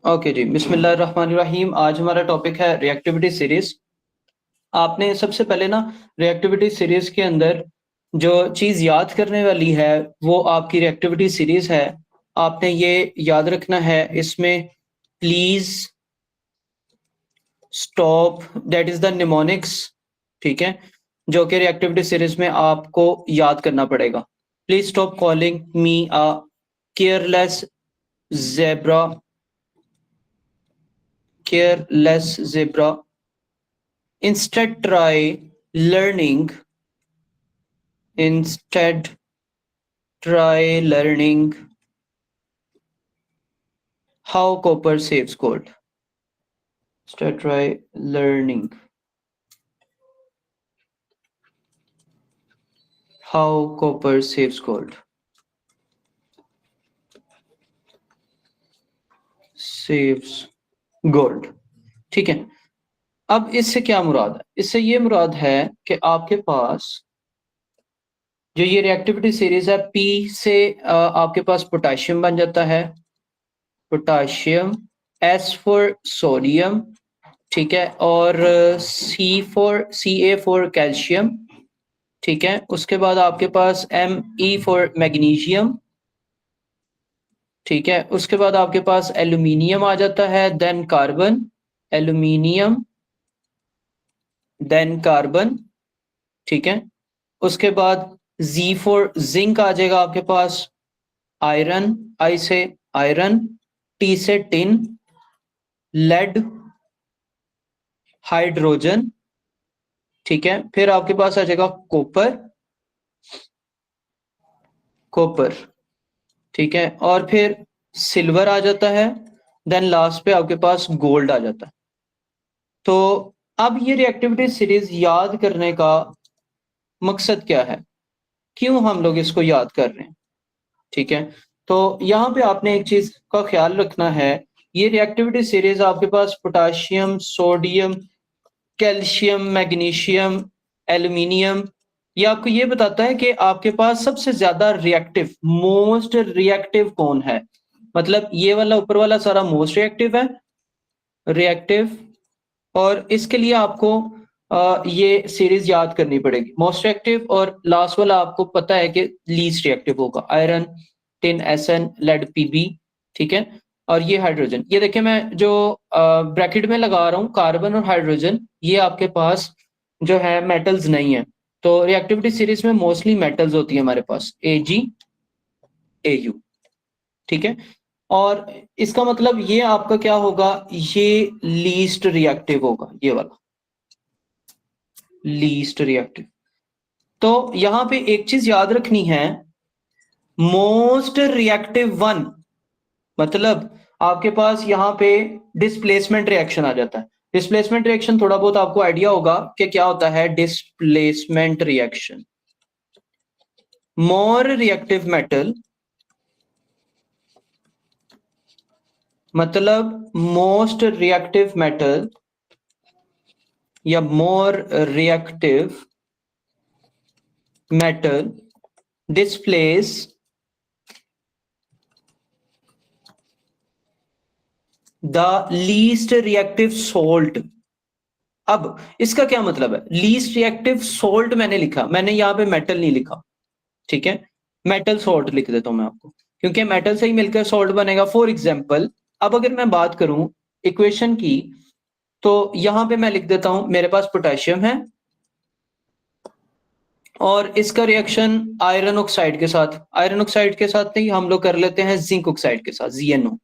Okay जी, बिस्मिल्लाहिर्रहमानिर्रहीम। आज हमारा टॉपिक है रिएक्टिविटी सीरीज। आपने सबसे पहले ना रिएक्टिविटी सीरीज के अंदर जो चीज़ याद करने वाली है वो आपकी रिएक्टिविटी सीरीज है। आपने ये याद रखना है, इसमें please stop that is the mnemonics, ठीक है, जो कि रिएक्टिविटी सीरीज में आपको याद करना पड़ेगा। Please stop calling me a careless zebra, careless zebra. Instead try learning. Instead try learning how copper saves gold. Instead try learning how copper saves gold. Saves gold, ठीक है। अब इससे क्या मुराद है? इससे ये मुराद है कि आपके पास जो ये रिएक्टिविटी सीरीज है, पी से आपके पास पोटेशियम बन जाता है, पोटेशियम, एस फॉर सोडियम, ठीक है, और Ca4 कैल्शियम, ठीक है। उसके बाद आपके पास Me फॉर मैग्नीशियम, ठीक है। उसके बाद आपके पास एल्यूमिनियम आ जाता है, then carbon, aluminium, then carbon, ठीक है। उसके बाद जी फॉर जिंक आ जाएगा आपके पास, आयरन, आई से आयरन, टी से टिन, लेड, हाइड्रोजन, ठीक है। फिर आपके पास आ जाएगा कॉपर, कॉपर, ठीक है, और फिर सिल्वर आ जाता है, देन लास्ट पे आपके पास गोल्ड आ जाता है। तो अब ये रिएक्टिविटी सीरीज याद करने का मकसद क्या है, क्यों हम लोग इसको याद कर रहे हैं, ठीक है। तो यहाँ पे आपने एक चीज का ख्याल रखना है, ये रिएक्टिविटी सीरीज आपके पास potassium, sodium, calcium, magnesium, aluminium, ये आपको ये बताता है कि आपके पास सबसे ज्यादा रिएक्टिव, मोस्ट रिएक्टिव कौन है। मतलब ये वाला ऊपर वाला सारा मोस्ट रिएक्टिव है, रिएक्टिव, और इसके लिए आपको ये सीरीज याद करनी पड़ेगी, मोस्ट रिएक्टिव, और लास्ट वाला आपको पता है कि लीस्ट रिएक्टिव होगा, iron, tin, S N, lead, P B, ठीक है। और ये हाइड्रोजन, ये देखिए मैं जो ब्रैकेट में लगा रहा हूँ, कार्बन और हाइड्रोजन, ये आपके पास जो है मेटल्स नहीं है। तो रिएक्टिविटी सीरीज में मोस्टली मेटल्स होती है हमारे पास, Ag, Au, ठीक है। और इसका मतलब ये आपका क्या होगा, ये लीस्ट रिएक्टिव होगा, ये वाला लीस्ट रिएक्टिव। तो यहां पे एक चीज याद रखनी है, मोस्ट रिएक्टिव वन, मतलब आपके पास यहां पे डिस्प्लेसमेंट रिएक्शन आ जाता है। डिस्प्लेसमेंट रिएक्शन थोड़ा बहुत आपको आइडिया होगा कि क्या होता है displacement reaction. More reactive metal मतलब मोस्ट रिएक्टिव मेटल या more reactive metal displace the least reactive salt. अब इसका क्या मतलब है, लीस्ट रिएक्टिव सोल्ट मैंने लिखा, मैंने यहां पे मेटल नहीं लिखा, ठीक है। मेटल सोल्ट लिख देता हूं मैं आपको, क्योंकि मेटल से ही मिलकर सोल्ट बनेगा। फॉर एग्जाम्पल, अब अगर मैं बात करूं इक्वेशन की, तो यहां पे मैं लिख देता हूं, मेरे पास पोटेशियम है और इसका रिएक्शन आयरन ऑक्साइड के साथ, आयरन ऑक्साइड के साथ नहीं, हम लोग कर लेते हैं जिंक ऑक्साइड के साथ, ZnO,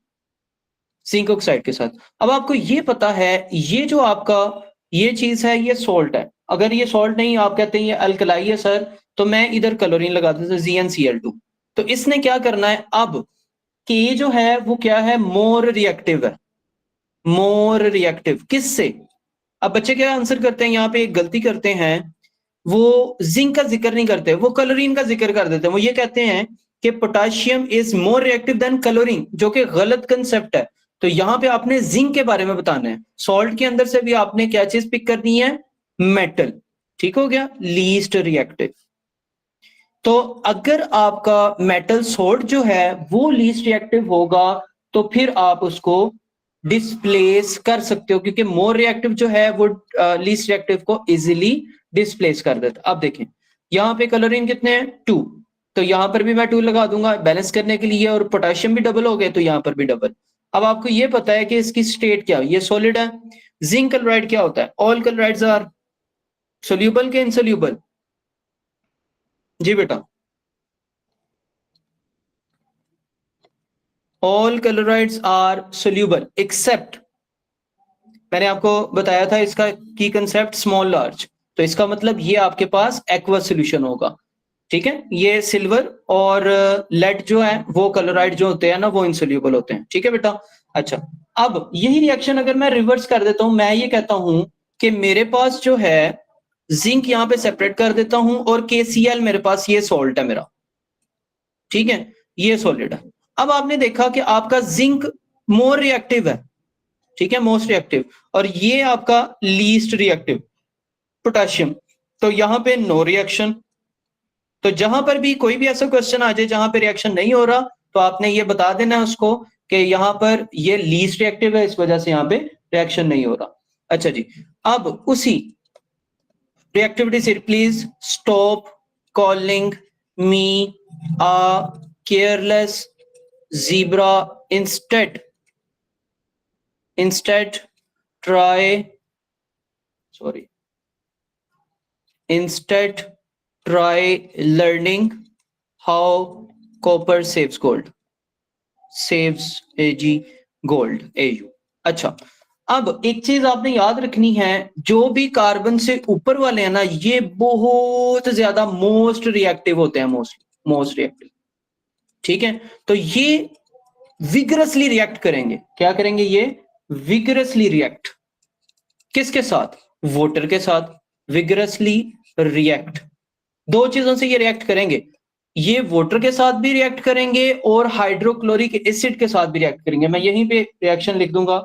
जिंक ऑक्साइड के साथ। अब आपको ये पता है ये जो आपका ये चीज है ये सोल्ट है। अगर ये सोल्ट नहीं, आप कहते हैं ये अल्कलाई है सर, तो मैं इधर क्लोरीन लगा देता हूं, ZnCl2। तो इसने क्या करना है अब, कि ये जो है वो क्या है, मोर रिएक्टिव है। मोर रिएक्टिव किससे? अब बच्चे क्या आंसर करते हैं, यहाँ पे एक गलती करते हैं, वो जिंक का जिक्र नहीं करते, वो क्लोरीन का जिक्र कर देते हैं। वो ये कहते हैं कि potassium is more reactive than chlorine, जो कि गलत कंसेप्ट है। तो यहां पे आपने जिंक के बारे में बताना है, सॉल्ट के अंदर से भी आपने क्या चीज पिक करनी है, मेटल, ठीक हो गया, लीस्ट रिएक्टिव। तो अगर आपका मेटल सोल्ट जो है वो लीस्ट रिएक्टिव होगा, तो फिर आप उसको डिस्प्लेस कर सकते हो, क्योंकि मोर रिएक्टिव जो है वो लीस्ट रिएक्टिव को इजीली डिस्प्लेस कर देता है। अब देखें यहाँ पे क्लोरीन कितने हैं 2, तो यहाँ पर भी मैं 2 लगा दूंगा बैलेंस करने के लिए, और पोटेशियम भी डबल हो गए तो यहाँ पर भी डबल। अब आपको ये पता है कि इसकी स्टेट क्या है, ये सॉलिड है। जिंक क्लोराइड क्या होता है, ऑल क्लोराइड्स आर सोल्यूबल के इनसोल्यूबल? जी बेटा, all chlorides are soluble except, मैंने आपको बताया था इसका की कंसेप्ट स्मॉल लार्ज, तो इसका मतलब ये आपके पास एक्वस सॉल्यूशन होगा। ठीक है, ये सिल्वर और लेड जो है वो क्लोराइड जो होते हैं ना वो इनसोल्यूबल होते हैं। ठीक है बेटा। अच्छा, अब यही रिएक्शन अगर मैं रिवर्स कर देता हूं, मैं ये कहता हूं कि मेरे पास जो है जिंक यहां पे सेपरेट कर देता हूं और KCl मेरे पास ये सॉल्ट है मेरा। ठीक है, ये सॉलिड है। अब आपने देखा कि आपका जिंक मोर रिएक्टिव है, ठीक है, मोस्ट रिएक्टिव, और ये आपका लीस्ट रिएक्टिव पोटेशियम, तो यहां पे नो रिएक्शन। तो जहां पर भी कोई भी ऐसा क्वेश्चन आ जाए जहां पे रिएक्शन नहीं हो रहा, तो आपने ये बता देना है उसको कि यहाँ पर ये लीस्ट रिएक्टिव है, इस वजह से यहाँ पे रिएक्शन नहीं हो रहा। अच्छा जी, अब उसी रिएक्टिविटी से please stop calling me a careless zebra, instead try instead try learning how copper saves gold, saves AG gold AU। अच्छा, अब एक चीज आपने याद रखनी है, जो भी कार्बन से ऊपर वाले हैं ना ये बहुत ज्यादा मोस्ट रिएक्टिव होते हैं, मोस्ट रिएक्टिव। ठीक है, तो ये विगरसली रिएक्ट करेंगे। क्या करेंगे ये? विगरसली रिएक्ट किसके साथ? वाटर के साथ। विगरसली रिएक्ट, दो चीजों से ये रिएक्ट करेंगे, ये वाटर के साथ भी रिएक्ट करेंगे और हाइड्रोक्लोरिक एसिड के साथ भी रिएक्ट करेंगे। मैं यहीं पे रिएक्शन लिख दूंगा,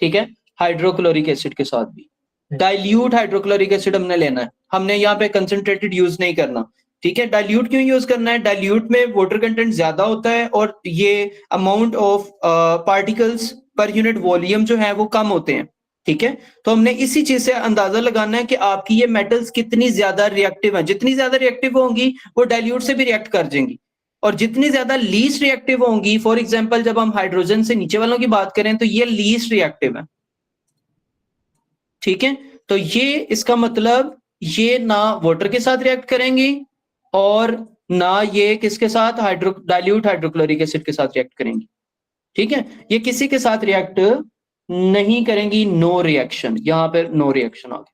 ठीक है, हाइड्रोक्लोरिक एसिड के साथ भी। डाइल्यूट हाइड्रोक्लोरिक एसिड हमने लेना है, हमने यहाँ पे कंसंट्रेटेड यूज नहीं करना। ठीक है, डाइल्यूट क्यों यूज करना है? डाइल्यूट में वाटर कंटेंट ज्यादा होता है और ये amount of particles per unit volume जो है वो कम होते हैं। ठीक है, तो हमने इसी चीज से अंदाजा लगाना है कि आपकी ये मेटल्स कितनी ज्यादा रिएक्टिव हैं। जितनी ज्यादा रिएक्टिव होंगी वो डाइल्यूट से भी रिएक्ट कर जाएंगी, और जितनी ज्यादा लीस्ट रिएक्टिव होंगी, फॉर एग्जांपल जब हम हाइड्रोजन से नीचे वालों की बात करें तो ये लीस्ट रिएक्टिव है। ठीक है, तो ये इसका मतलब ये ना वाटर के साथ रिएक्ट करेंगी और ना ये किसके साथ, डाइल्यूट हाइड्रोक्लोरिक एसिड के साथ रिएक्ट करेंगी। ठीक है, ये किसी के साथ रिएक्ट नहीं करेंगी, नो रिएक्शन, यहां पर नो रिएक्शन आ गया।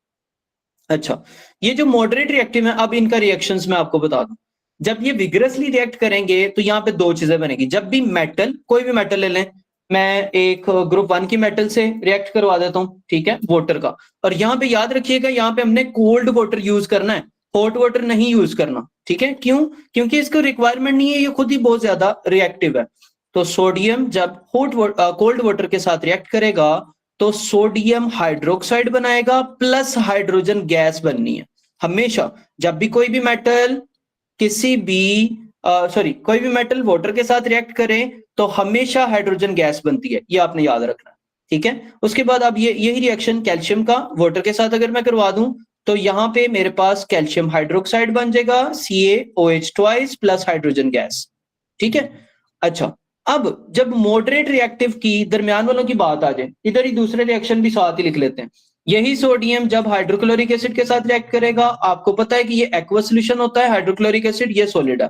अच्छा, ये जो मॉडरेट रिएक्टिव है, अब इनका रिएक्शंस मैं आपको बता दूं। जब ये विगरसली रिएक्ट करेंगे तो यहाँ पे दो चीजें बनेगी। जब भी मेटल, कोई भी मेटल ले लें, मैं एक ग्रुप 1 की मेटल से रिएक्ट करवा देता हूं, ठीक है, वाटर का, और यहाँ पे याद रखिएगा यहाँ पे हमने कोल्ड वाटर यूज करना है, हॉट वाटर नहीं यूज करना। ठीक है, क्यों? क्योंकि इसको रिक्वायरमेंट नहीं है, ये खुद ही बहुत ज्यादा रिएक्टिव है। तो सोडियम जब कोल्ड वाटर के साथ रिएक्ट करेगा तो सोडियम हाइड्रोक्साइड बनाएगा प्लस हाइड्रोजन गैस बननी है। हमेशा जब भी कोई भी मेटल किसी भी कोई भी मेटल वाटर के साथ रिएक्ट करे तो हमेशा हाइड्रोजन गैस बनती है, ये आपने याद रखना। ठीक है, उसके बाद अब यही रिएक्शन कैल्शियम का वाटर के साथ अगर मैं करवा दूं तो यहां पे मेरे पास कैल्शियम हाइड्रोक्साइड बन जाएगा, CaOH twice plus hydrogen gas. ठीक है, अच्छा, अब जब मॉडरेट रिएक्टिव की दरमियान वालों की बात आ जाए, इधर ही दूसरे रिएक्शन भी साथ ही लिख लेते हैं। यही सोडियम जब हाइड्रोक्लोरिक एसिड के साथ रिएक्ट करेगा, आपको पता है कि ये एक्वस सॉल्यूशन होता है, हाइड्रोक्लोरिक एसिड ये सॉलिड है।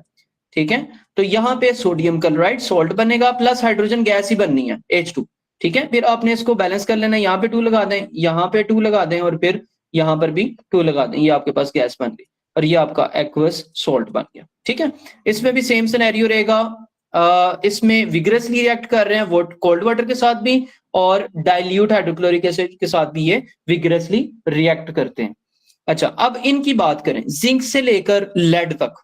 ठीक है, तो यहाँ पे सोडियम क्लोराइड सॉल्ट बनेगा प्लस हाइड्रोजन गैस ही बननी है, H2। ठीक है, फिर आपने इसको बैलेंस कर लेना, यहाँ पे 2 लगा दें, यहाँ पे 2 लगा दें और फिर यहाँ पर भी 2 लगा दें, ये आपके पास गैस बन गई और ये आपका एक्वस सॉल्ट बन गया। ठीक है, इसमें भी सेम सिनेरियो रहेगा, इसमें विग्रसली रिएक्ट कर रहे हैं कोल्ड वाटर के साथ भी और डाइल्यूट हाइड्रोक्लोरिक एसिड के साथ भी ये विग्रसली रिएक्ट करते हैं। अच्छा, अब इनकी बात करें जिंक से लेकर लेड तक।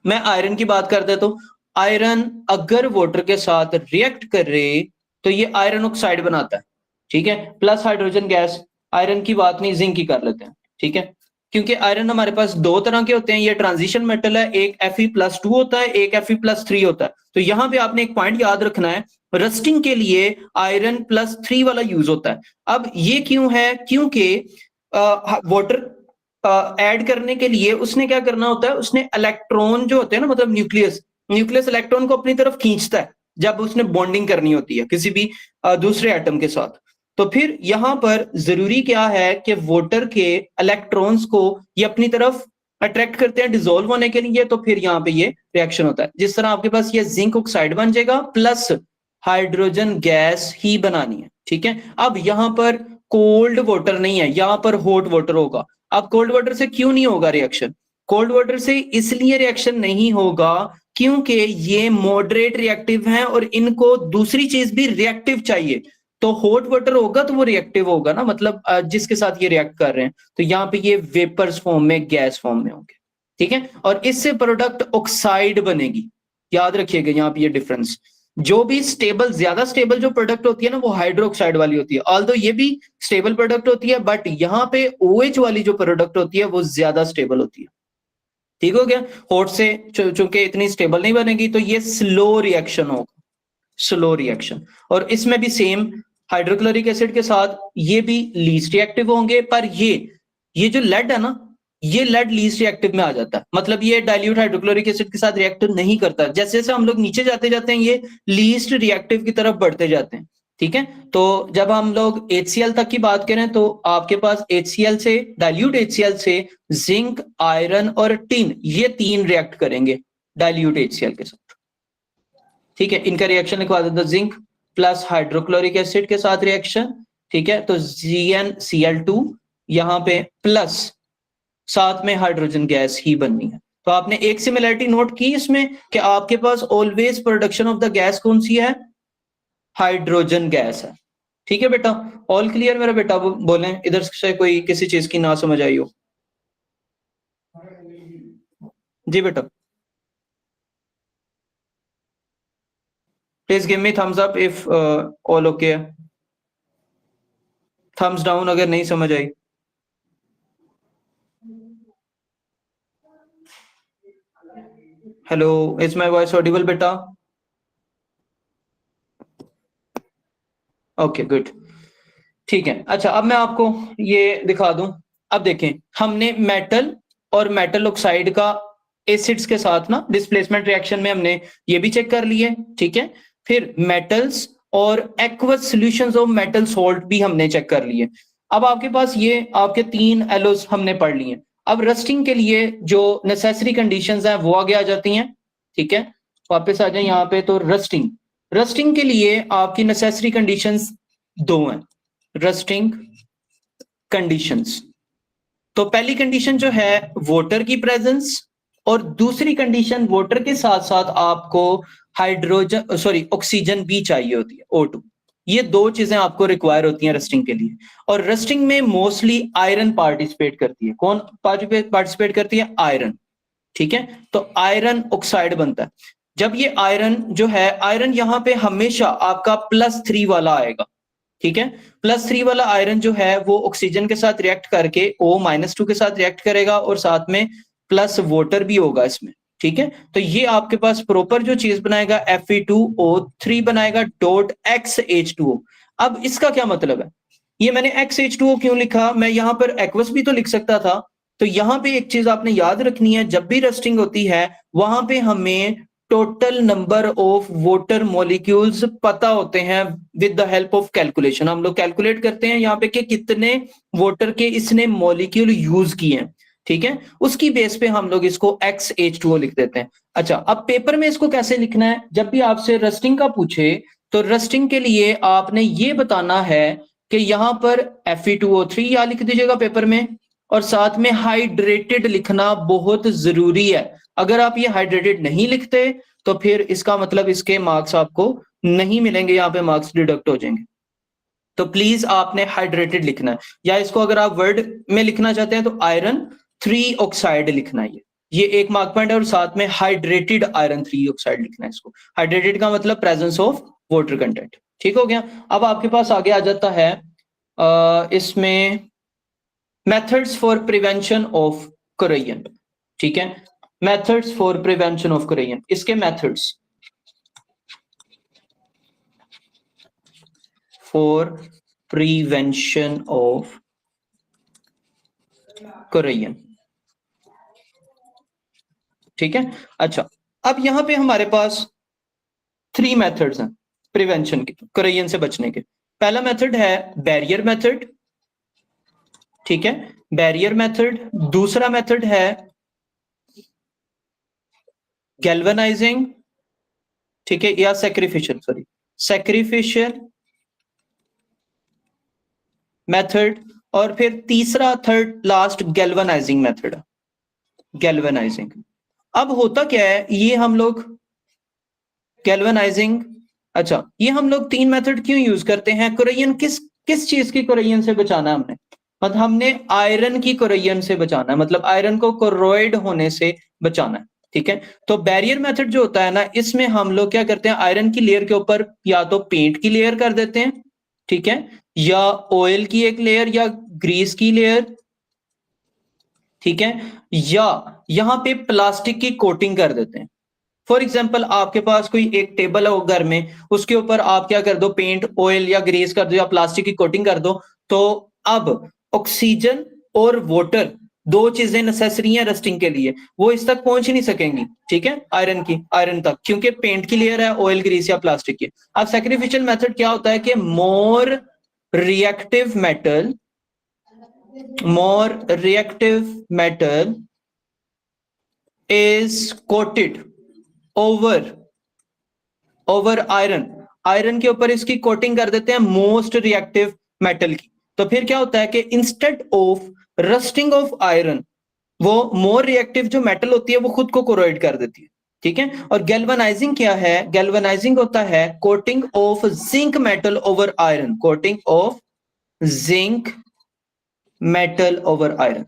मैं आयरन की बात कर देता हूं, आयरन अगर वाटर के साथ रिएक्ट करे तो ये आयरन ऑक्साइड बनाता है। ठीक है, प्लस हाइड्रोजन गैस। आयरन की बात नहीं, जिंक की कर लेते हैं। ठीक है, क्योंकि आयरन हमारे पास दो तरह के होते हैं, ये ट्रांजिशन मेटल है, एक Fe+2 होता है, एक Fe+3 होता है। तो यहां पे आपने एक पॉइंट याद रखना है, रस्टिंग के लिए आयरन +3 वाला यूज होता है। अब ये क्यों है? क्योंकि वाटर ऐड करने के लिए उसने क्या करना होता है, उसने इलेक्ट्रॉन जो होते हैं ना, मतलब न्यूक्लियस इलेक्ट्रॉन को अपनी तरफ खींचता है जब उसने बॉन्डिंग करनी होती है किसी भी दूसरे एटम के साथ। तो फिर यहां पर जरूरी क्या है कि वाटर के इलेक्ट्रॉन्स को ये अपनी तरफ अट्रैक्ट करते हैं डिसॉल्व होने के लिए, तो फिर यहाँ पे ये रिएक्शन होता है। जिस तरह आपके पास ये जिंक ऑक्साइड बन जाएगा प्लस हाइड्रोजन गैस ही बनानी है, ठीक है। अब यहाँ पर कोल्ड वाटर नहीं है, यहाँ पर हॉट वाटर होगा। अब कोल्ड वाटर से क्यों नहीं होगा रिएक्शन? कोल्ड वाटर से इसलिए रिएक्शन नहीं होगा क्योंकि ये मॉडरेट रिएक्टिव हैं और इनको दूसरी चीज भी रिएक्टिव चाहिए। तो हॉट वाटर होगा तो वो रिएक्टिव होगा ना, मतलब जिसके साथ ये रिएक्ट कर रहे हैं। तो यहाँ पे ये वेपर्स फॉर्म में, गैस फॉर्म में होंगे, ठीक है। और इससे प्रोडक्ट ऑक्साइड बनेगी। याद रखिएगा यहाँ पे ये डिफरेंस। जो भी स्टेबल, ज्यादा स्टेबल जो प्रोडक्ट होती है ना, वो हाइड्रोक्साइड वाली होती है। ऑल्दो ये भी स्टेबल प्रोडक्ट होती है, बट यहाँ पे OH वाली जो प्रोडक्ट होती है वो ज्यादा स्टेबल होती है। ठीक हो गया। हॉट से चूंकि इतनी स्टेबल नहीं बनेगी तो ये स्लो रिएक्शन होगा, स्लो रिएक्शन। और इसमें भी सेम, हाइड्रोक्लोरिक एसिड के साथ ये भी लीस्ट रिएक्टिव होंगे, पर ये जो लेड है ना, ये लेड लीस्ट रिएक्टिव में आ जाता है। मतलब ये डाइल्यूट हाइड्रोक्लोरिक एसिड के साथ रिएक्टिव नहीं करता। जैसे जैसे हम लोग नीचे जाते जाते हैं ये लीस्ट रिएक्टिव की तरफ बढ़ते जाते हैं, ठीक है। तो जब हम लोग HCl तक की बात करें तो आपके पास HCl से, डाइल्यूट HCl से जिंक, आयरन और टिन, ये तीन रिएक्ट करेंगे डाइल्यूट HCl के साथ, ठीक है। इनका रिएक्शन लिखवा देता, जिंक प्लस हाइड्रोक्लोरिक एसिड के साथ रिएक्शन, ठीक है। तो ZnCl2 यहाँ पे प्लस साथ में हाइड्रोजन गैस ही बननी है। तो आपने एक सिमिलरिटी नोट की इसमें कि आपके पास always production of the gas कौन सी है? हाइड्रोजन गैस है, ठीक है बेटा। ऑल क्लियर मेरा बेटा? बोलें इधर से कोई किसी चीज की ना समझ आई हो। जी बेटा, please give me thumbs up if all okay, thumbs down अगर नहीं समझ आई। Hello, is my voice audible बेटा? ओके गुड, ठीक है। अच्छा, अब मैं आपको ये दिखा दूं। अब देखें, हमने मेटल और मेटल ऑक्साइड का एसिड्स के साथ ना डिस्प्लेसमेंट रिएक्शन में हमने ये भी चेक कर लिए, ठीक है। फिर मेटल्स और aqueous solutions of metal salt भी हमने चेक कर लिए। अब आपके पास ये आपके 3 एलोस हमने पढ़ लिए। अब रस्टिंग के लिए जो नेसेसरी कंडीशंस हैं वो आगे आ जाती हैं, ठीक है। वापस आ जाए यहाँ पे। तो रस्टिंग के लिए आपकी नेसेसरी कंडीशंस 2 हैं, रस्टिंग कंडीशंस। तो पहली कंडीशन जो है वाटर की प्रेजेंस, और दूसरी कंडीशन वाटर के साथ साथ आपको हाइड्रोजन, सॉरी ऑक्सीजन भी चाहिए होती है, O2। ये 2 चीजें आपको रिक्वायर होती हैं रस्टिंग के लिए। और रस्टिंग में मोस्टली आयरन पार्टिसिपेट करती है। कौन पार्टिसिपेट करती है? आयरन, ठीक है। तो आयरन ऑक्साइड बनता है। जब ये आयरन जो है, आयरन यहाँ पे हमेशा आपका +3 वाला आएगा, ठीक है। +3 वाला आयरन जो है वो ऑक्सीजन के साथ रिएक्ट करके O-2 के साथ रिएक्ट करेगा और साथ में प्लस वाटर भी होगा इसमें, ठीक है। तो ये आपके पास प्रॉपर जो चीज बनाएगा Fe2O3 बनाएगा .XH2O। अब इसका क्या मतलब है? ये मैंने XH2O क्यों लिखा? मैं यहाँ पर एक्वस भी तो लिख सकता था। तो यहाँ पे एक चीज आपने याद रखनी है, जब भी रस्टिंग होती है वहां पे हमें total number of water molecules पता होते हैं with the help of calculation. हम लोग कैलकुलेट करते हैं यहाँ पे कि कितने वाटर के इसने मॉलिक्यूल यूज किए हैं, ठीक है। उसकी बेस पे हम लोग इसको XH2O लिख देते हैं। अच्छा, अब पेपर में इसको कैसे लिखना है? जब भी आपसे रस्टिंग का पूछे तो रस्टिंग के लिए आपने ये बताना है कि यहाँ पर Fe2O3 या लिख दीजिएगा पेपर में, और साथ में हाइड्रेटेड लिखना बहुत जरूरी है। अगर आप ये हाइड्रेटेड नहीं लिखते तो फिर इसका मतलब इसके मार्क्स आपको नहीं मिलेंगे, यहाँ पे मार्क्स डिडक्ट हो जाएंगे। तो प्लीज आपने हाइड्रेटेड लिखना है, या इसको अगर आप वर्ड में लिखना चाहते हैं तो आयरन 3 ऑक्साइड लिखना है। ये 1 मार्क पॉइंट है। और साथ में हाइड्रेटेड आयरन 3 ऑक्साइड लिखना है इसको। हाइड्रेटेड का मतलब प्रेजेंस ऑफ वाटर कंटेंट, ठीक हो गया। अब आपके पास आगे आ जाता है इसमें methods for prevention of corrosion, ठीक है, methods for prevention of corrosion, इसके methods for prevention of corrosion, ठीक है। अच्छा, अब यहां पे हमारे पास 3 मेथड्स हैं प्रिवेंशन के, कोरोजन से बचने के। पहला मेथड है बैरियर मेथड, ठीक है, बैरियर मेथड। दूसरा मेथड है गैल्वेनाइजिंग, ठीक है, या सैक्रिफिशियल, सॉरी, सैक्रिफिशियल मेथड। और फिर तीसरा, third last, galvanising method, galvanising. अब होता क्या है, ये हम लोग गैल्वेनाइजिंग, अच्छा, ये हम लोग 3 मेथड क्यों यूज करते हैं? कोरोजन किस किस चीज की कोरोजन से बचाना है हमने? मतलब हमने आयरन की कोरोजन से बचाना है, मतलब आयरन को कोरोइड होने से बचाना है, ठीक है। तो बैरियर मेथड जो होता है ना, इसमें हम लोग क्या करते हैं, आयरन की लेयर के ऊपर या तो पेंट की लेयर कर देते हैं, ठीक है, या ऑयल की एक लेयर या ग्रीस की लेयर, ठीक है, या यहां पे प्लास्टिक की कोटिंग कर देते हैं। फॉर एग्जाम्पल, आपके पास कोई एक टेबल है घर में, उसके ऊपर आप क्या कर दो, पेंट, ऑयल या ग्रीस कर दो या प्लास्टिक की कोटिंग कर दो, तो अब ऑक्सीजन और वाटर, दो चीजें नेसेसरी हैं रस्टिंग के लिए, वो इस तक पहुंच ही नहीं सकेंगी, ठीक है, आयरन तक, क्योंकि पेंट की लेयर है, ऑयल, ग्रीस या प्लास्टिक की। अब सैक्रिफिशियल मेथड क्या होता है कि reactive metal more reactive metal is coated over iron, iron के ऊपर इसकी कोटिंग कर देते हैं मोस्ट रिएक्टिव मेटल की। तो फिर क्या होता है कि instead of rusting of iron, वो मोर रिएक्टिव जो मेटल होती है वो खुद को कोरोइड कर देती है, ठीक है। और गैल्वेनाइजिंग क्या है? गैल्वेनाइजिंग होता है coating of zinc metal over iron, coating of zinc metal over iron,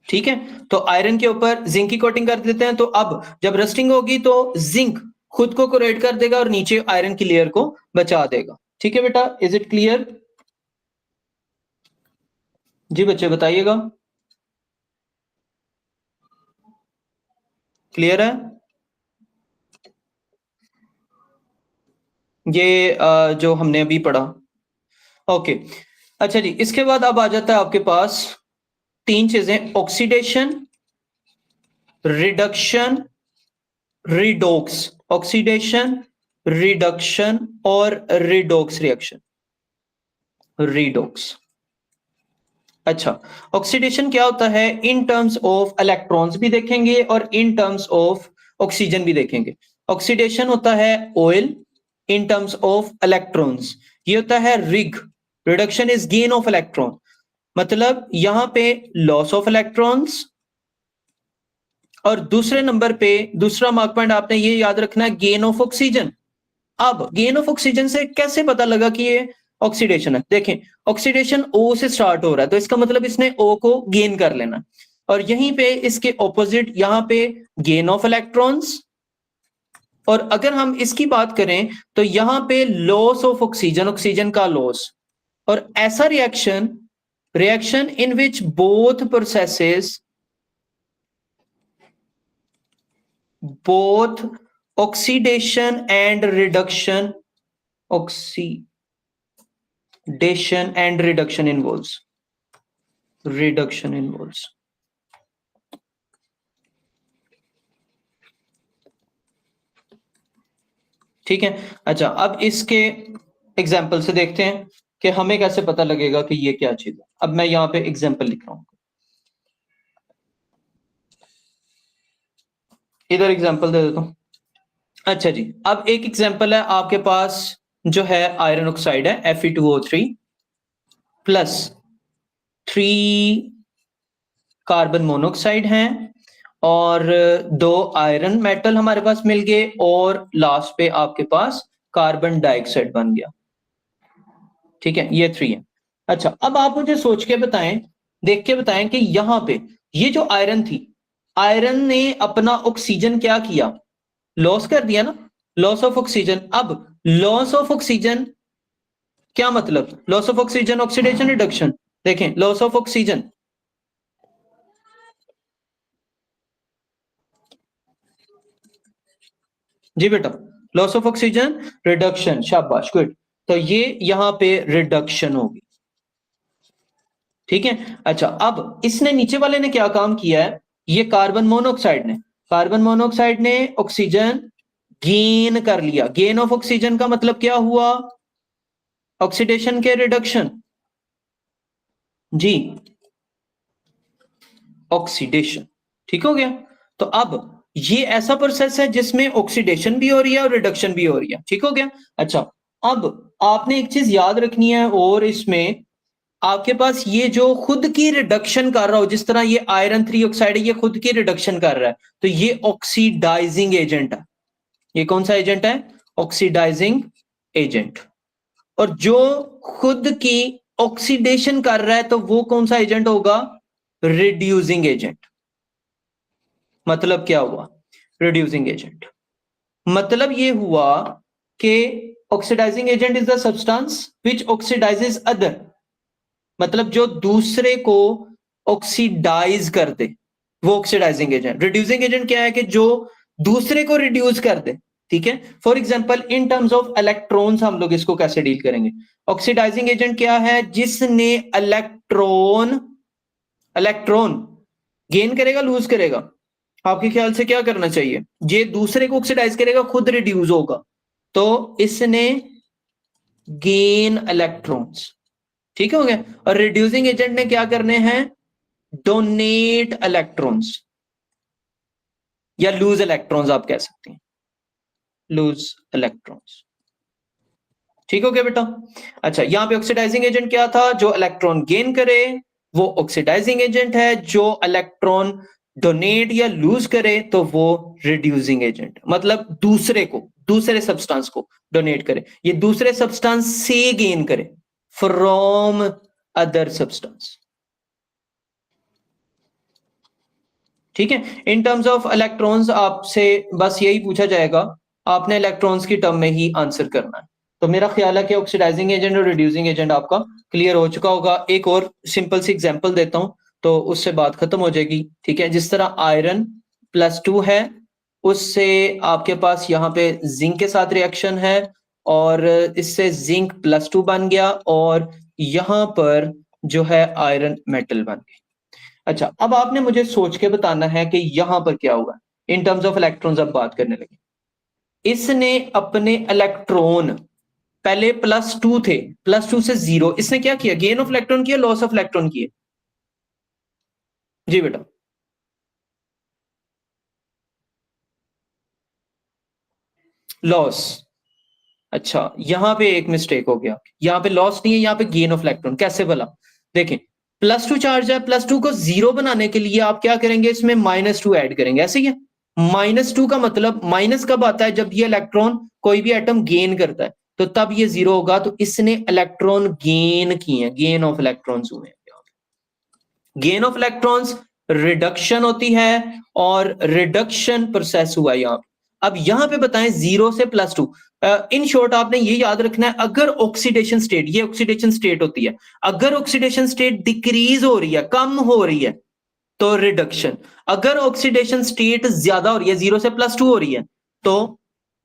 ठीक है। तो आयरन के ऊपर जिंक की कोटिंग कर देते हैं, तो अब जब रस्टिंग होगी तो जिंक खुद को कोरेट कर देगा और नीचे आयरन की लेयर को बचा देगा, ठीक है बेटा। Is it clear? जी बच्चे बताइएगा, क्लियर है? ये जो हमने अभी पढ़ा, ओके। अच्छा जी, इसके बाद अब आ जाता है आपके पास 3 चीजें, oxidation, reduction, redox, oxidation, reduction और रिडोक्स रिएक्शन, रिडोक्स। अच्छा, ऑक्सीडेशन क्या होता है? इन टर्म्स ऑफ इलेक्ट्रॉन्स भी देखेंगे और इन टर्म्स ऑफ ऑक्सीजन भी देखेंगे। ऑक्सीडेशन होता है oil, in terms of electrons ये होता है rig, reduction is gain of electron, मतलब यहां पे लॉस ऑफ इलेक्ट्रॉन्स। और दूसरे नंबर पे दूसरा मार्क पॉइंट आपने ये याद रखना है, गेन ऑफ ऑक्सीजन। अब गेन ऑफ ऑक्सीजन से कैसे पता लगा कि ये ऑक्सीडेशन है? देखें, ऑक्सीडेशन ओ से स्टार्ट हो रहा है, तो इसका मतलब इसने ओ को गेन कर लेना, और यहीं पे इसके ऑपोजिट यहां पे गेन ऑफ इलेक्ट्रॉन्स। और अगर हम इसकी बात करें तो यहां पे लॉस ऑफ ऑक्सीजन, ऑक्सीजन का लॉस। और ऐसा reaction, reaction in which both processes, both oxidation and reduction, oxidation and reduction involves, reduction involves, ठीक है। अच्छा, अब इसके एग्जाम्पल से देखते हैं कि हमें कैसे पता लगेगा कि ये क्या चीज है। अब मैं यहां पे एग्जाम्पल लिख रहा हूं, इधर एग्जाम्पल दे देता हूं। अच्छा जी, अब एक एग्जाम्पल है आपके पास जो है आयरन ऑक्साइड है Fe2O3 प्लस 3 कार्बन मोनोऑक्साइड हैं और 2 आयरन मेटल हमारे पास मिल गए और लास्ट पे आपके पास कार्बन डाइऑक्साइड बन गया, ठीक है। ये 3 है। अच्छा, अब आप मुझे सोच के बताएं, देख के बताएं कि यहां पे ये जो आयरन थी, आयरन ने अपना ऑक्सीजन क्या किया? लॉस कर दिया ना, लॉस ऑफ ऑक्सीजन। अब लॉस ऑफ ऑक्सीजन क्या मतलब? Loss of oxygen, oxidation, reduction. देखें लॉस ऑफ ऑक्सीजन, जी बेटा, लॉस ऑफ ऑक्सीजन, रिडक्शन, शाबाश, गुड। तो ये यहां पे रिडक्शन होगी, ठीक है। अच्छा, अब इसने नीचे वाले ने क्या काम किया है, ये कार्बन मोनोऑक्साइड ने ऑक्सीजन गेन कर लिया। गेन ऑफ ऑक्सीजन का मतलब क्या हुआ? ऑक्सीडेशन के रिडक्शन, जी, ऑक्सीडेशन, ठीक हो गया। तो अब ये ऐसा प्रोसेस है जिसमें ऑक्सीडेशन भी हो रही है और रिडक्शन भी हो रही है, ठीक हो गया। अच्छा, अब आपने एक चीज याद रखनी है, और इसमें आपके पास ये जो खुद की रिडक्शन कर रहा हो, जिस तरह ये आयरन 3 ऑक्साइड है, ये खुद की रिडक्शन कर रहा है, तो ये ऑक्सीडाइजिंग एजेंट है। ये कौन सा एजेंट है? Oxidising agent. और जो खुद की ऑक्सीडेशन कर रहा है, तो वो कौन सा एजेंट होगा? Reducing agent. मतलब क्या हुआ? रिड्यूसिंग एजेंट मतलब ये हुआ कि oxidising agent is the substance which oxidises other, मतलब जो दूसरे को ऑक्सीडाइज कर दे, वो ऑक्सीडाइजिंग एजेंट। रिड्यूसिंग एजेंट क्या है? कि जो दूसरे को रिड्यूस कर दे, ठीक है। For example in terms of electrons हम लोग इसको कैसे डील करेंगे? ऑक्सीडाइजिंग एजेंट क्या है? जिसने इलेक्ट्रॉन इलेक्ट्रॉन गेन करेगा, लूज करेगा, आपके ख्याल से क्या करना चाहिए? ये दूसरे को ऑक्सीडाइज करेगा, खुद रिड्यूस होगा, तो इसने गेन इलेक्ट्रॉन्स, ठीक हो गया। और रिड्यूसिंग एजेंट ने क्या करने हैं? डोनेट इलेक्ट्रॉन्स, या लूज इलेक्ट्रॉन्स आप कह सकते हैं, लूज इलेक्ट्रॉन्स, ठीक हो गया बेटा। अच्छा, यहां पे ऑक्सीडाइजिंग एजेंट क्या था? जो इलेक्ट्रॉन गेन करे वो ऑक्सीडाइजिंग एजेंट है, जो इलेक्ट्रॉन डोनेट या लूज करे तो वो रिड्यूसिंग एजेंट, मतलब दूसरे को, दूसरे सब्सटेंस को डोनेट करे, ये दूसरे सब्सटेंस से गेन करे, फ्रॉम अदर सब्सटेंस, ठीक है। इन टर्म्स ऑफ इलेक्ट्रॉन्स आपसे बस यही पूछा जाएगा, आपने इलेक्ट्रॉन्स की टर्म में ही आंसर करना है। तो मेरा ख्याल है कि ऑक्सीडाइजिंग एजेंट और रिड्यूसिंग एजेंट आपका क्लियर हो चुका होगा। एक और सिंपल सी एग्जांपल देता हूं तो उससे बात खत्म हो जाएगी, ठीक है। जिस तरह आयरन +2 है, उससे आपके पास यहाँ पे जिंक के साथ रिएक्शन है, और इससे जिंक +2 बन गया, और यहां पर जो है आयरन मेटल बन गया। अच्छा, अब आपने मुझे सोच के बताना है कि यहां पर क्या हुआ। इन टर्म्स ऑफ इलेक्ट्रॉन्स अब बात करने लगे। इसने अपने इलेक्ट्रॉन, पहले +2 थे, +2 से 0, इसने क्या किया? गेन ऑफ इलेक्ट्रॉन किया, लॉस ऑफ इलेक्ट्रॉन किए? जी बेटा, लॉस। अच्छा, यहां पे एक मिस्टेक हो गया, यहां पे लॉस नहीं है, यहां पे गेन ऑफ इलेक्ट्रॉन। कैसे भला? देखें, +2 चार्ज है, +2 को 0 बनाने के लिए आप क्या करेंगे? इसमें -2 ऐड करेंगे, ऐसे ही है। -2 का मतलब, माइनस कब आता है? जब ये इलेक्ट्रॉन कोई भी एटम गेन करता है, तो तब ये 0 होगा। तो इसने इलेक्ट्रॉन गेन किए, गेन ऑफ इलेक्ट्रॉन्स हुए। गेन ऑफ इलेक्ट्रॉन्स रिडक्शन होती है, और रिडक्शन प्रोसेस हुआ यहां पे। अब यहां पे बताएं 0 से +2। इन शॉर्ट आपने ये याद रखना है, अगर ऑक्सीडेशन स्टेट, ये ऑक्सीडेशन स्टेट होती है, अगर ऑक्सीडेशन स्टेट डिक्रीज हो रही है, कम हो रही है, तो रिडक्शन। अगर ऑक्सीडेशन स्टेट ज्यादा हो रही है, 0 से +2 हो रही है, तो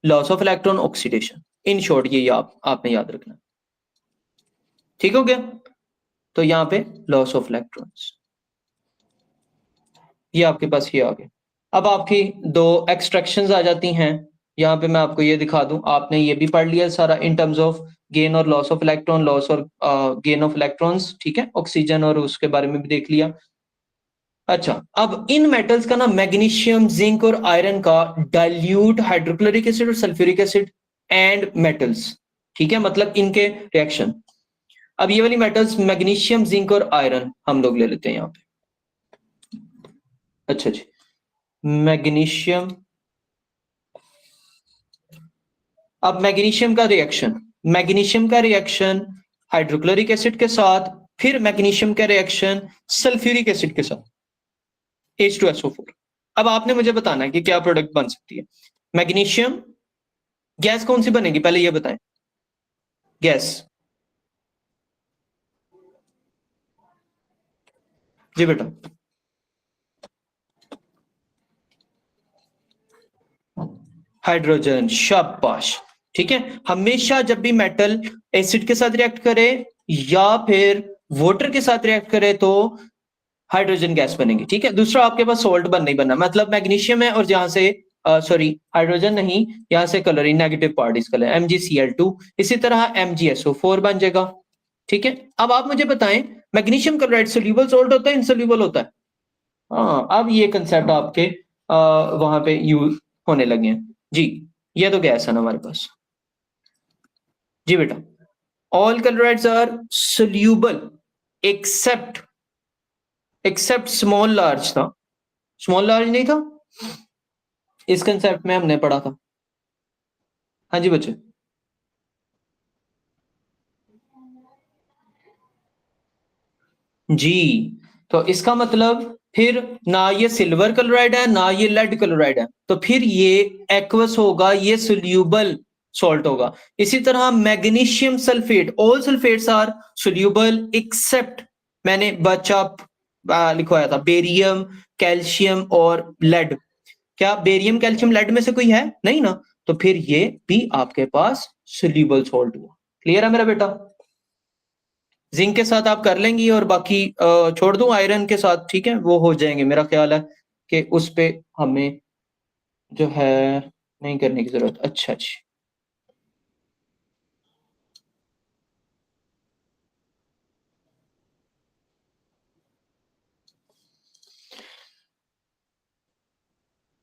loss of electron, oxidation. In short ये आपने याद रखना, ठीक हो गया। तो यहां पे लॉस ऑफ इलेक्ट्रॉन्स, ये आपके पास ये आ गया। अब आपकी दो एक्सट्रैक्शंस आ जाती हैं। यहाँ पे मैं आपको ये दिखा दूं, आपने ये भी पढ़ लिया सारा इन टर्म्स ऑफ गेन और लॉस ऑफ इलेक्ट्रॉन, लॉस और गेन ऑफ इलेक्ट्रॉन्स, ठीक है। ऑक्सीजन और उसके बारे में भी देख लिया। अच्छा, अब इन मेटल्स का ना, मैग्नीशियम, जिंक और आयरन का डाइल्यूट हाइड्रोक्लोरिक एसिड और सल्फ्यूरिक एसिड एंड मेटल्स, ठीक है, मतलब इनके रिएक्शन। अब ये वाली मेटल्स मैग्नीशियम, जिंक और आयरन हम लोग ले लेते हैं यहाँ पे। अच्छा जी, मैग्नीशियम, अब मैग्नीशियम का रिएक्शन हाइड्रोक्लोरिक एसिड के साथ, फिर मैग्नीशियम का रिएक्शन सल्फ्यूरिक एसिड के साथ, H2SO4। अब आपने मुझे बताना है कि क्या प्रोडक्ट बन सकती है। मैग्नीशियम, गैस कौन सी बनेगी पहले ये बताएं? गैस जी बेटा। हाइड्रोजन, शाबाश। ठीक है, हमेशा जब भी मेटल एसिड के साथ रिएक्ट करे या फिर वाटर के साथ रिएक्ट करे तो हाइड्रोजन गैस बनेगी। ठीक है, दूसरा आपके पास सोल्ट नहीं बनना, मतलब मैग्नीशियम है और जहां से सॉरी हाइड्रोजन नहीं, यहाँ से कलर नेगेटिव पार्ट इसका MgCl2, इसी तरह MgSO4 बन जाएगा। ठीक है, अब आप मुझे बताएं मैग्नीशियम क्लोराइड सोल्यूबल सोल्ट होता है, इनसोल्यूबल होता है? हाँ, अब ये कंसेप्ट आपके वहां पे यूज होने लगे हैं जी। ये तो गैस है ना हमारे पास। जी बेटा, all chlorides are soluble except small large था। स्मॉल लार्ज नहीं था, इस कंसेप्ट में हमने पढ़ा था। हाँ जी बच्चे। जी, तो इसका मतलब फिर ना ये सिल्वर क्लोराइड है ना ये लेड क्लोराइड है, तो फिर ये एक्वस होगा, ये सोल्यूबल सॉल्ट होगा। इसी तरह magnesium sulphate, all sulphates are soluble except, मैंने बचा लिखवाया था बेरियम, कैल्शियम और लेड। क्या बेरियम कैल्शियम लेड में से कोई है? नहीं ना, तो फिर ये भी आपके पास सोल्यूबल सॉल्ट हुआ। क्लियर है मेरा बेटा? जिंक के साथ आप कर लेंगी और बाकी छोड़ दूं आयरन के साथ, ठीक है, वो हो जाएंगे। मेरा ख्याल है कि उस पे हमें जो है नहीं करने की जरूरत। अच्छा जी,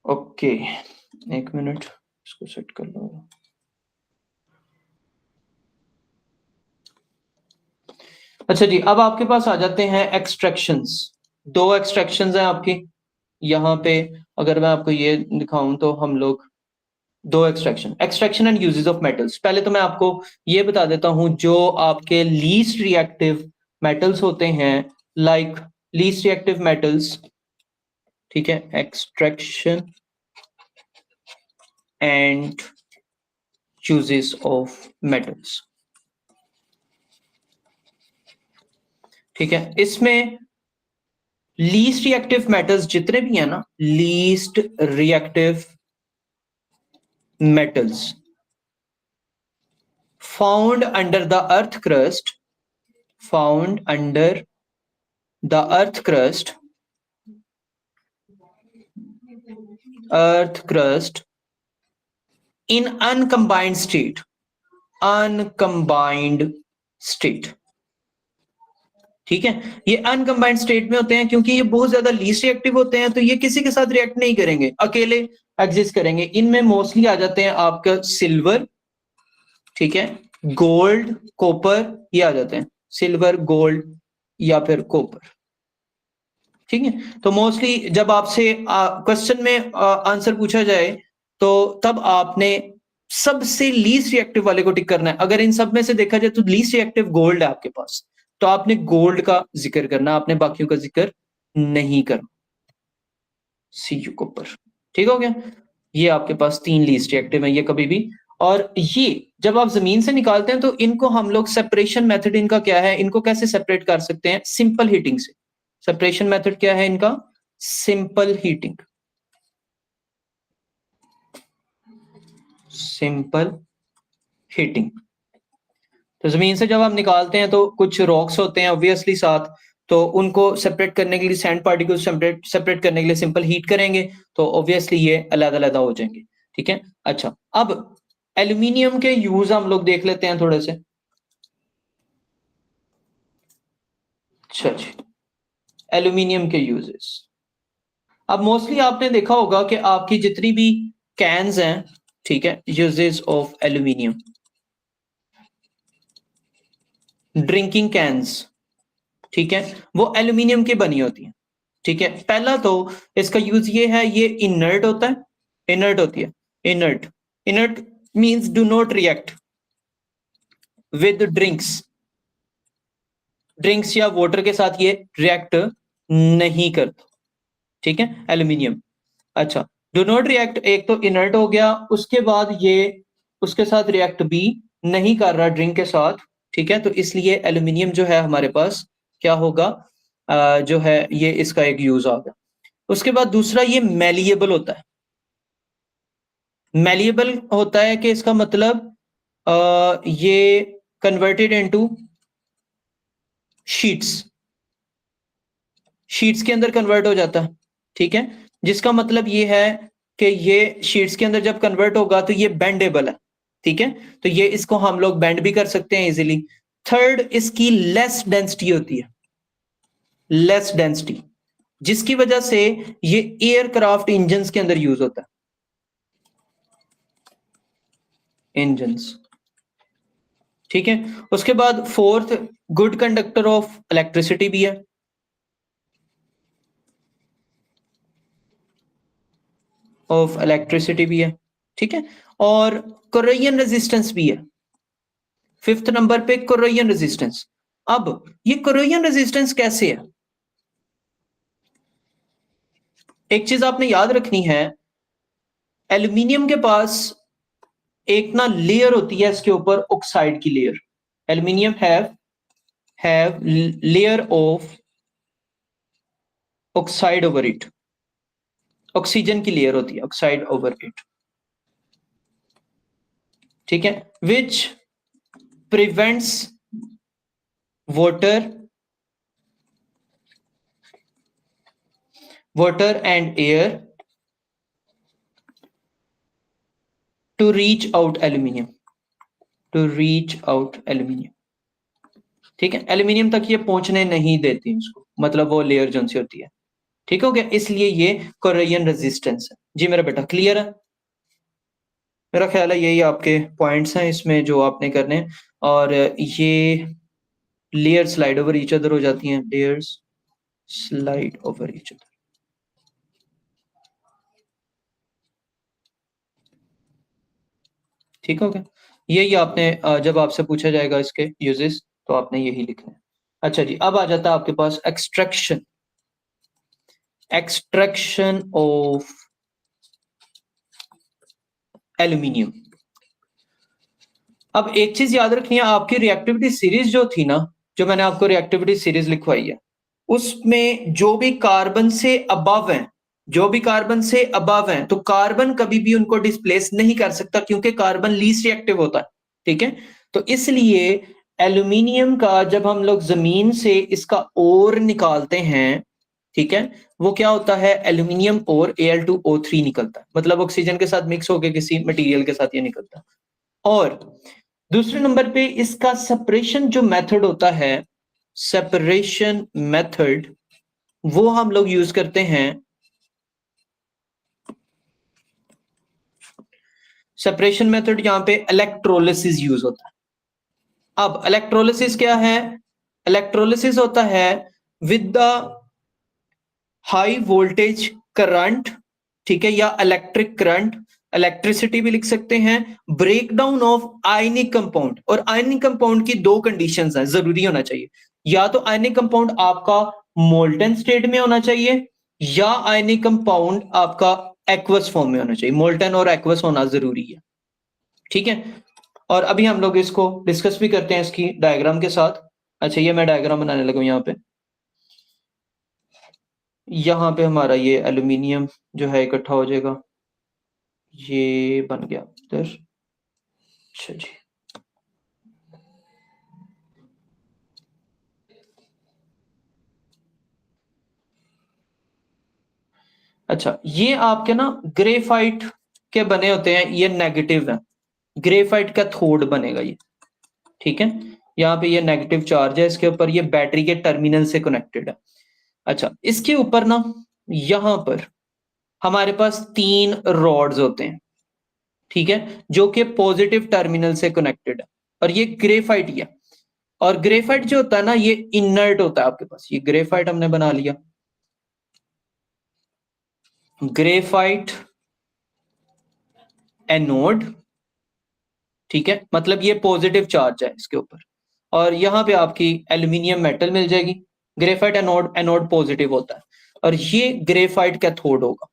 ओके, एक मिनट इसको सेट कर लो। अच्छा जी, अब आपके पास आ जाते हैं एक्सट्रैक्शंस। दो एक्सट्रैक्शंस हैं आपकी यहाँ पे। अगर मैं आपको ये दिखाऊं तो हम लोग दो extraction and uses of metals. पहले तो मैं आपको ये बता देता हूं जो आपके लीस्ट रिएक्टिव मेटल्स होते हैं, लाइक लीस्ट रिएक्टिव मेटल्स। ठीक है, extraction and uses of metals. ठीक है, इसमें लीस्ट रिएक्टिव मेटल्स जितने भी हैं ना, least reactive metals found under the earth crust, found under the earth crust in uncombined state, uncombined state. ठीक है, ये अनकंबाइंड स्टेट में होते हैं क्योंकि ये बहुत ज्यादा लीस्ट रिएक्टिव होते हैं, तो ये किसी के साथ रिएक्ट नहीं करेंगे, अकेले एग्जिस्ट करेंगे। इनमें मोस्टली आ जाते हैं आपका सिल्वर, ठीक है, गोल्ड, कॉपर, ये आ जाते हैं, सिल्वर, गोल्ड या फिर कॉपर। ठीक है, तो मोस्टली जब आपसे क्वेश्चन में आंसर पूछा जाए तो तब आपने सबसे लीस्ट रिएक्टिव वाले को टिक करना है। अगर इन सब में से देखा जाए तो लीस्ट रिएक्टिव गोल्ड है आपके पास, तो आपने गोल्ड का जिक्र करना, आपने बाकियों का जिक्र नहीं करना। Cu कॉपर, ठीक हो गया। ये आपके पास तीन लीस्ट रिएक्टिव है, ये कभी भी। और ये जब आप जमीन से निकालते हैं तो इनको हम लोग सेपरेशन मेथड इनका क्या है, इनको कैसे सेपरेट कर सकते हैं? सिंपल हीटिंग से। सेपरेशन मेथड क्या है इनका? Simple heating, simple heating. तो जमीन से जब आप निकालते हैं तो कुछ रॉक्स होते हैं ऑब्वियसली साथ, तो उनको सेपरेट करने के लिए, सैंड पार्टिकल्स सेपरेट करने के लिए सिंपल हीट करेंगे, तो ऑब्वियसली ये अलग अलग हो जाएंगे। ठीक है, अच्छा, अब एल्यूमिनियम के यूज हम लोग देख लेते हैं थोड़े से। अच्छा जी, एल्यूमिनियम के यूजेस। अब मोस्टली आपने देखा होगा कि आपकी जितनी भी कैन्स हैं, ठीक है, uses of aluminium, drinking cans, ठीक है, वो एल्यूमिनियम की बनी होती है। ठीक है, पहला तो इसका यूज ये है, ये इनर्ट होता है, इनर्ट होती है, inert. Inert means do not react with drinks, drinks या वाटर के साथ ये रिएक्ट नहीं करता। ठीक है, एल्यूमिनियम। अच्छा, डू नॉट रिएक्ट एक तो इनर्ट हो गया, उसके बाद ये उसके साथ रिएक्ट भी नहीं कर रहा ड्रिंक के साथ। ठीक है, तो इसलिए एल्यूमिनियम जो है हमारे पास क्या होगा? जो है ये इसका एक यूज आ गया। उसके बाद दूसरा ये मैलिएबल होता है। मैलिएबल होता है कि इसका मतलब ये कन्वर्टेड इनटू शीट्स, शीट्स के अंदर कन्वर्ट हो जाता है, ठीक है। जिसका मतलब ये है कि ये शीट्स के अंदर जब कन्वर्ट होगा तो ये बेंडेबल है, ठीक है। तो ये इसको हम लोग बेंड भी कर सकते हैं इजीली। थर्ड, इसकी लेस डेंसिटी होती है, लेस डेंसिटी, जिसकी वजह से ये एयरक्राफ्ट इंजन्स के अंदर यूज होता है, इंजन्स, ठीक है। उसके बाद fourth, good conductor of electricity भी है, ऑफ इलेक्ट्रिसिटी भी है, ठीक है। और कोरोजन रेजिस्टेंस भी है, फिफ्थ नंबर पे कोरोजन रेजिस्टेंस। अब ये कोरोजन रेजिस्टेंस कैसे है? एक चीज आपने याद रखनी है, एल्यूमिनियम के पास एक ना लेयर होती है इसके ऊपर, ऑक्साइड की layer. Aluminium have layer of oxide over it, oxygen की लेयर होती है ऑक्साइड ओवर इट, ठीक है, which prevents water and air to reach out aluminium, to reach out aluminium, ठीक है। एल्यूमिनियम तक ये पहुंचने नहीं देती उसको, मतलब वो लेयर जो सी होती है, ठीक हो गया। इसलिए ये कोरोजन रेजिस्टेंस है। जी मेरा बेटा क्लियर है? मेरा ख्याल है यही आपके पॉइंट्स हैं इसमें जो आपने करने हैं। और ये layer slide over each other हो जाती हैं, layers slide over each other, ठीक हो गया। यही आपने जब आपसे पूछा जाएगा इसके यूजेस तो आपने यही लिखना है। अच्छा जी, अब आ जाता है आपके पास एक्सट्रैक्शन, एक्सट्रैक्शन ऑफ एल्यूमिनियम। अब एक चीज याद रखनी है, आपकी रिएक्टिविटी सीरीज जो थी ना, जो मैंने आपको रिएक्टिविटी सीरीज लिखवाई है, उसमें जो भी कार्बन से अबव है, जो भी कार्बन से अबव है, तो कार्बन कभी भी उनको डिस्प्लेस नहीं कर सकता क्योंकि कार्बन लीस्ट रिएक्टिव होता है, ठीक है। तो इसलिए एल्यूमिनियम का जब हम लोग जमीन से इसका ओर निकालते हैं, ठीक है, वो क्या होता है, एल्यूमिनियम और Al2O3 निकलता है, मतलब ऑक्सीजन के साथ मिक्स होकर किसी मटेरियल के साथ ये निकलता है। और दूसरे नंबर पे इसका सेपरेशन जो मेथड होता है, सेपरेशन मेथड, वो हम लोग यूज करते हैं, सेपरेशन मेथड यहां पे इलेक्ट्रोलिसिस यूज होता है। अब इलेक्ट्रोलिसिस क्या है? इलेक्ट्रोलिसिस होता है with the high voltage current, ठीक है, या इलेक्ट्रिक करंट, इलेक्ट्रिसिटी भी लिख सकते हैं, break down of ionic compound. और आयनिक कंपाउंड की दो कंडीशंस हैं, जरूरी होना चाहिए, या तो आयनिक कंपाउंड आपका मोल्टन स्टेट में होना चाहिए, या आयनिक कंपाउंड आपका एक्वस फॉर्म में होना चाहिए। मोल्टन और एक्वस होना जरूरी है, ठीक है। और अभी हम लोग इसको डिस्कस भी करते हैं इसकी डायग्राम के साथ। अच्छा, ये मैं डायग्राम बनाने लगा यहाँ पे, यहाँ पे हमारा ये एल्यूमिनियम जो है इकट्ठा हो जाएगा, ये बन गया इधर। अच्छा जी, अच्छा ये आपके ना ग्रेफाइट के बने होते हैं, ये नेगेटिव है, ग्रेफाइट का थोड़ बनेगा ये, ठीक है। यहाँ पे ये नेगेटिव चार्ज है इसके ऊपर, ये बैटरी के टर्मिनल से कनेक्टेड है। अच्छा, इसके ऊपर ना यहां पर हमारे पास तीन रॉड्स होते हैं, ठीक है, जो कि पॉजिटिव टर्मिनल से कनेक्टेड है, और ये ग्रेफाइट ही है। और ग्रेफाइट जो होता है ना, ये इनर्ट होता है आपके पास, ये ग्रेफाइट हमने बना लिया, ग्रेफाइट एनोड, ठीक है, मतलब ये पॉजिटिव चार्ज है इसके ऊपर। और यहां पे आपकी एल्यूमिनियम मेटल मिल जाएगी, ग्रेफाइट एनोड, एनोड पॉजिटिव होता है, और ये ग्रेफाइट कैथोड होगा,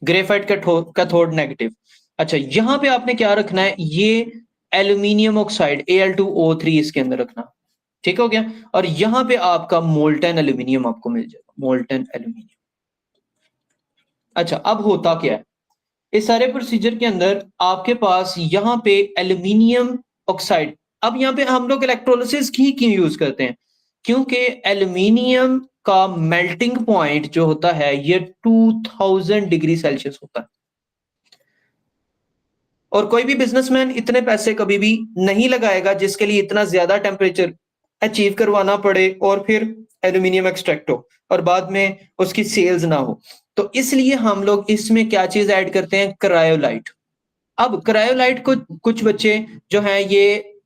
ग्रेफाइट कैथोड नेगेटिव। अच्छा, यहां पे आपने क्या रखना है, ये एल्यूमिनियम ऑक्साइड Al2O3 इसके अंदर रखना, ठीक हो गया। और यहां पे आपका मोल्टन एल्यूमिनियम आपको मिल जाएगा, मोल्टन एल्यूमिनियम। अच्छा, अब होता क्या है इस सारे प्रोसीजर के अंदर, आपके पास यहां पे एल्यूमिनियम ऑक्साइड, अब यहां पे हम लोग इलेक्ट्रोलिसिस ही क्यों यूज करते हैं, क्योंकि एल्यूमिनियम का मेल्टिंग पॉइंट जो होता है ये 2000 डिग्री सेल्सियस होता है। और कोई भी बिजनेसमैन इतने पैसे कभी भी नहीं लगाएगा जिसके लिए इतना ज्यादा टेम्परेचर अचीव करवाना पड़े और फिर एल्यूमिनियम एक्सट्रैक्ट हो और बाद में उसकी सेल्स ना हो। तो इसलिए हम लोग इसमें क्या चीज ऐड करते हैं, क्रायोलाइट। अब क्रायोलाइट को कुछ बच्चे जो हैं ये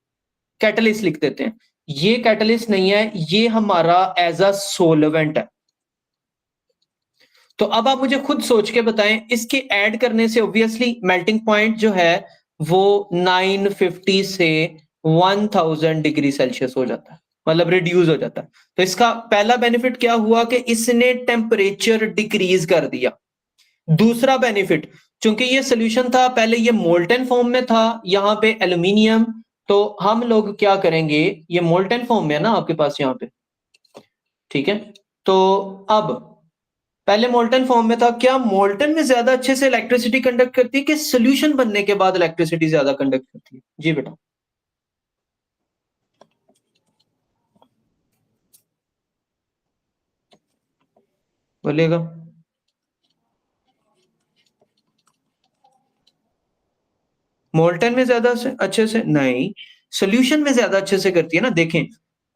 कैटलिस्ट लिख देते हैं, ये कैटलिस्ट नहीं है, ये हमारा एज अ सोलवेंट है। तो अब आप मुझे खुद सोच के बताएं, इसके ऐड करने से ऑब्वियसली मेल्टिंग पॉइंट जो है वो 950 से 1000 डिग्री सेल्सियस हो जाता है, मतलब रिड्यूस हो जाता है। तो इसका पहला बेनिफिट क्या हुआ कि इसने टेम्परेचर डिक्रीज कर दिया। दूसरा बेनिफिट, चूंकि ये सोल्यूशन था पहले ये मोल्टन फॉर्म में था, यहाँ पे एल्यूमिनियम, तो हम लोग क्या करेंगे, ये मोल्टन फॉर्म में है ना आपके पास यहाँ पे, ठीक है। तो अब पहले मोल्टन फॉर्म में था, क्या मोल्टन में ज्यादा अच्छे से इलेक्ट्रिसिटी कंडक्ट करती है कि सोल्यूशन बनने के बाद इलेक्ट्रिसिटी ज्यादा कंडक्ट करती है? जी बेटा बोलिएगा। मोल्टन में ज्यादा से अच्छे से नहीं, सोल्यूशन में ज्यादा अच्छे से करती है ना। देखें,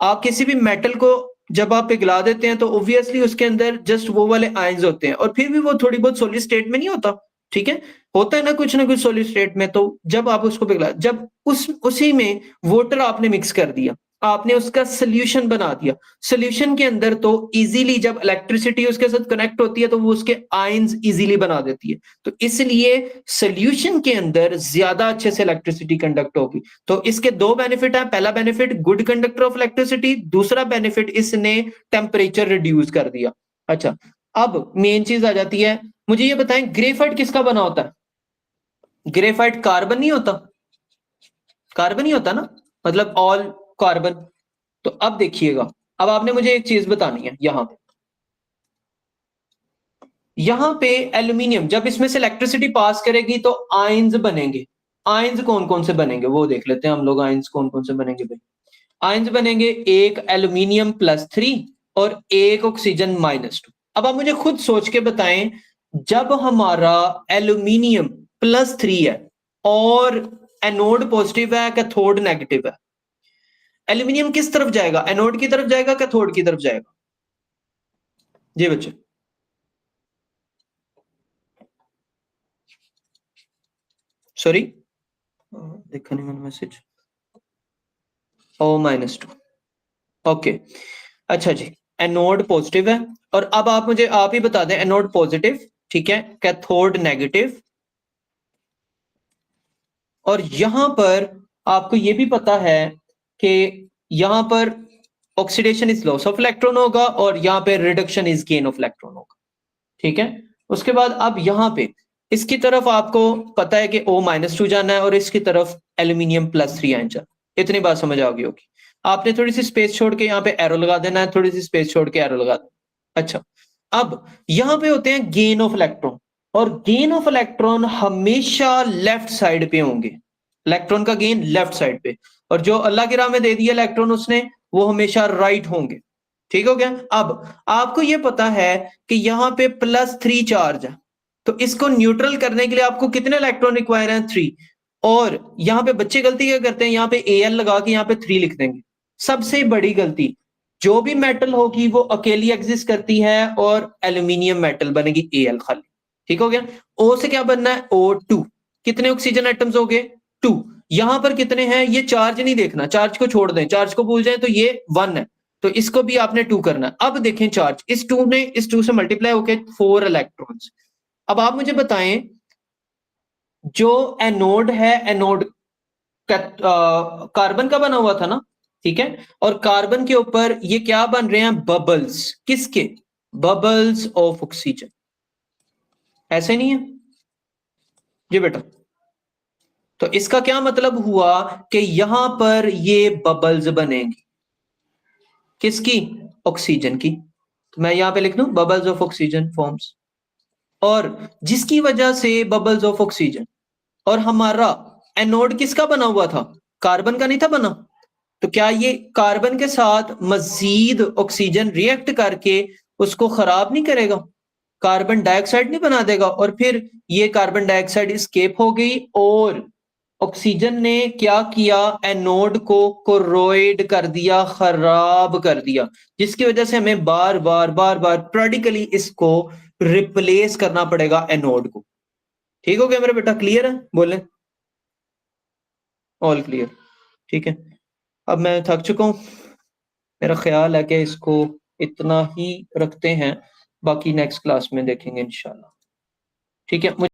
आप किसी भी मेटल को जब आप पिघला देते हैं तो ऑब्वियसली उसके अंदर जस्ट वो वाले आयंस होते हैं और फिर भी वो थोड़ी बहुत सॉलिड स्टेट में नहीं होता, ठीक है, होता है ना कुछ सॉलिड स्टेट में। तो जब आप उसको पिघला, जब उसी में वाटर आपने मिक्स कर दिया, आपने उसका सोल्यूशन बना दिया, सोल्यूशन के अंदर तो इजीली जब इलेक्ट्रिसिटी उसके साथ कनेक्ट होती है तो वो उसके आयंस इजीली बना देती है। तो इसलिए सोल्यूशन के अंदर ज्यादा अच्छे से इलेक्ट्रिसिटी कंडक्ट होगी। तो इसके दो बेनिफिट है, पहला benefit good conductor of electricity, दूसरा बेनिफिट इसने टेम्परेचर रिड्यूस कर दिया। अच्छा, अब मेन चीज आ जाती है, मुझे ये बताएं ग्रेफाइट किसका बना होता है? ग्रेफाइट कार्बन नहीं होता, कार्बन ही होता ना, मतलब ऑल कार्बन। तो अब देखिएगा, अब आपने मुझे एक चीज बतानी है, यहां पे एल्यूमिनियम जब इसमें से इलेक्ट्रिसिटी पास करेगी तो आयंस बनेंगे। आयंस कौन कौन से बनेंगे वो देख लेते हैं हम लोग, आयंस कौन कौन से बनेंगे भाई। आयंस बनेंगे एक एल्यूमिनियम +3 और एक ऑक्सीजन -2। अब आप मुझे खुद सोच के बताएं, जब हमारा एल्यूमिनियम +3 है और एनोड पॉजिटिव है, कैथोड नेगेटिव है, एल्यूमिनियम किस तरफ जाएगा, एनोड की तरफ जाएगा, कैथोड की तरफ जाएगा? जी बच्चे, सॉरी देखा नहीं मैंने मैसेज। O-2, okay. अच्छा जी, एनोड पॉजिटिव है, और अब आप मुझे आप ही बता दें, एनोड पॉजिटिव, ठीक है, कैथोड नेगेटिव, और यहां पर आपको यह भी पता है कि यहां पर oxidation is loss of electron होगा और यहां पे reduction is gain of electron होगा, ठीक है। उसके बाद अब यहां पे इसकी तरफ आपको पता है कि O-2 जाना है और इसकी तरफ एल्यूमिनियम +3 आना जाना, इतनी बात समझ आ गई होगी। आपने थोड़ी सी स्पेस छोड़ के यहाँ पे एरो लगा देना है, थोड़ी सी स्पेस छोड़ के एरो लगा देना। अच्छा, अब यहां पे होते हैं गेन ऑफ इलेक्ट्रॉन, और गेन ऑफ इलेक्ट्रॉन हमेशा लेफ्ट साइड पे होंगे, इलेक्ट्रॉन का गेन लेफ्ट साइड पे, और जो अल्लाह की राह में दे दिया इलेक्ट्रॉन उसने, वो हमेशा राइट होंगे, ठीक हो गया। अब आपको यह पता है कि यहां पे +3 चार्ज है, तो इसको न्यूट्रल करने के लिए आपको कितने इलेक्ट्रॉन रिक्वायर हैं, 3। और यहां पे बच्चे गलती क्या करते हैं, यहां पे Al लगा के यहां पे 3 लिख देंगे, सबसे बड़ी गलती। जो भी मेटल होगी वो अकेली एग्जिस्ट करती है और एल्यूमिनियम मेटल बनेगी Al खाली, ठीक हो गया। O से क्या बनना है, O2, कितने ऑक्सीजन एटम्स हो गए, 2। यहां पर कितने हैं, ये चार्ज नहीं देखना, चार्ज को छोड़ दें, चार्ज को भूल जाए, तो ये 1 है, तो इसको भी आपने 2 करना है। अब देखें चार्ज, इस 2 ने इस 2 से मल्टीप्लाई होके 4 इलेक्ट्रॉन्स। अब आप मुझे बताएं, जो एनोड है, एनोड कार्बन का बना हुआ था ना, ठीक है, और कार्बन के ऊपर ये क्या बन रहे हैं, बबल्स, किसके, बबल्स ऑफ ऑक्सीजन, ऐसे नहीं है? जी बेटा, तो इसका क्या मतलब हुआ कि यहां पर ये बबल्स बनेंगी, किसकी? ऑक्सीजन की। तो मैं यहां पे लिख दूं बबल्स ऑफ ऑक्सीजन फॉर्म्स, और जिसकी वजह से बबल्स ऑफ ऑक्सीजन, और हमारा एनोड किसका बना हुआ था? कार्बन का नहीं था बना? तो क्या ये कार्बन के साथ मजीद ऑक्सीजन रिएक्ट करके उसको खराब नहीं करेगा, कार्बन डाइऑक्साइड नहीं बना देगा? और फिर ये कार्बन डाइऑक्साइड स्केप हो गई और ऑक्सीजन ने क्या किया? एनोड को कोरोइड कर दिया, खराब कर दिया, जिसकी वजह से हमें बार बार बार बार प्रेडिकली इसको रिप्लेस करना पड़ेगा एनोड को। ठीक हो गया मेरा बेटा? क्लियर है? बोले ऑल क्लियर। ठीक है, अब मैं थक चुका हूं, मेरा ख्याल है कि इसको इतना ही रखते हैं, बाकी नेक्स्ट क्लास में देखेंगे इंशाल्लाह। ठीक है।